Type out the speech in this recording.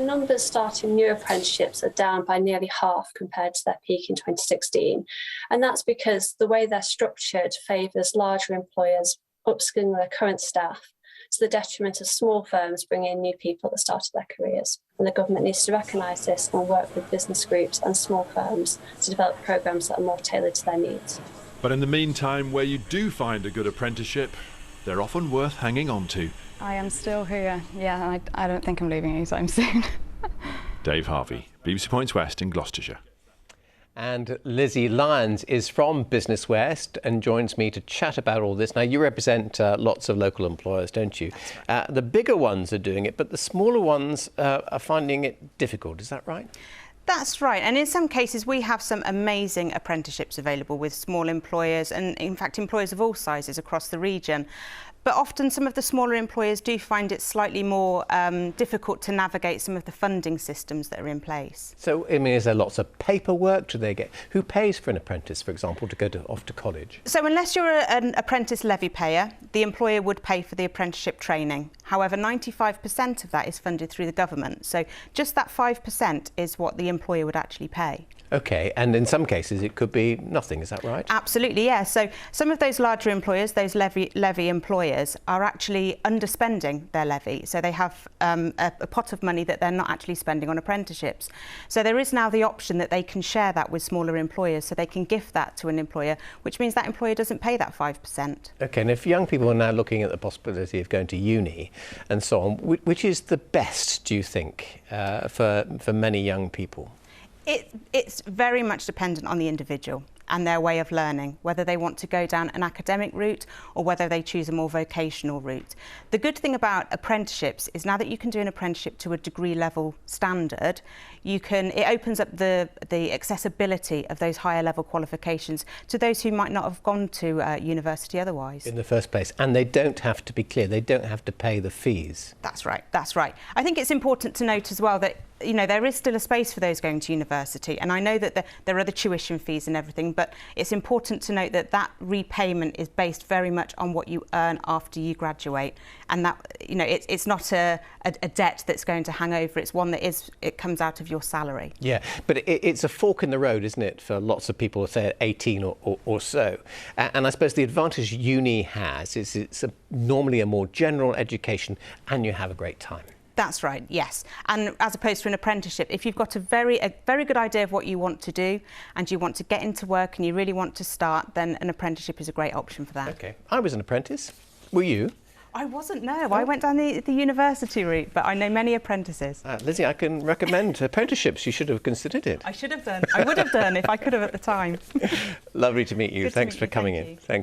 numbers starting new apprenticeships are down by nearly half compared to their peak in 2016. And that's because the way they're structured favours larger employers upskilling their current staff to the detriment of small firms bringing in new people at the start of their careers. And the government needs to recognise this and work with business groups and small firms to develop programmes that are more tailored to their needs. But in the meantime, where you do find a good apprenticeship, they're often worth hanging on to. I am still here. Yeah, I don't think I'm leaving anytime soon. Dave Harvey, BBC Points West in Gloucestershire. And Lizzie Lyons is from Business West and joins me to chat about all this. Now, you represent lots of local employers, don't you? The bigger ones are doing it, but the smaller ones are finding it difficult. Is that right? That's right, and in some cases we have some amazing apprenticeships available with small employers and in fact employers of all sizes across the region. But often some of the smaller employers do find it slightly more difficult to navigate some of the funding systems that are in place. So, I mean, is there lots of paperwork? Do they get? Who pays for an apprentice, for example, to go off to college? So unless you're an apprentice levy payer, the employer would pay for the apprenticeship training. However, 95% of that is funded through the government. So just that 5% is what the employer would actually pay. OK, and in some cases it could be nothing, is that right? Absolutely, yeah. So some of those larger employers, those levy employers, are actually underspending their levy. So they have a pot of money that they're not actually spending on apprenticeships. So there is now the option that they can share that with smaller employers, so they can gift that to an employer, which means that employer doesn't pay that 5%. OK, and if young people are now looking at the possibility of going to uni and so on, which is the best, do you think, for many young people? It's very much dependent on the individual and their way of learning, whether they want to go down an academic route or whether they choose a more vocational route. The good thing about apprenticeships is now that you can do an apprenticeship to a degree level standard, it opens up the accessibility of those higher level qualifications to those who might not have gone to university otherwise. In the first place, and they don't have to be clear, they don't have to pay the fees. That's right, that's right. I think it's important to note as well that there is still a space for those going to university, and I know that there are the tuition fees and everything, but it's important to note that that repayment is based very much on what you earn after you graduate, and that it's not a debt that's going to hang over. It's one that it comes out of your salary. Yeah, but it's a fork in the road, isn't it, for lots of people, say at 18 or so. And I suppose the advantage uni has is it's normally a more general education, and you have a great time. That's right, yes. And as opposed to an apprenticeship, if you've got a very good idea of what you want to do and you want to get into work and you really want to start, then an apprenticeship is a great option for that. OK. I was an apprentice. Were you? I wasn't, no. I went down the university route, but I know many apprentices. Lizzie, I can recommend apprenticeships. You should have considered it. I should have done. I would have done if I could have at the time. Lovely to meet you. Thanks for coming in. Thank you.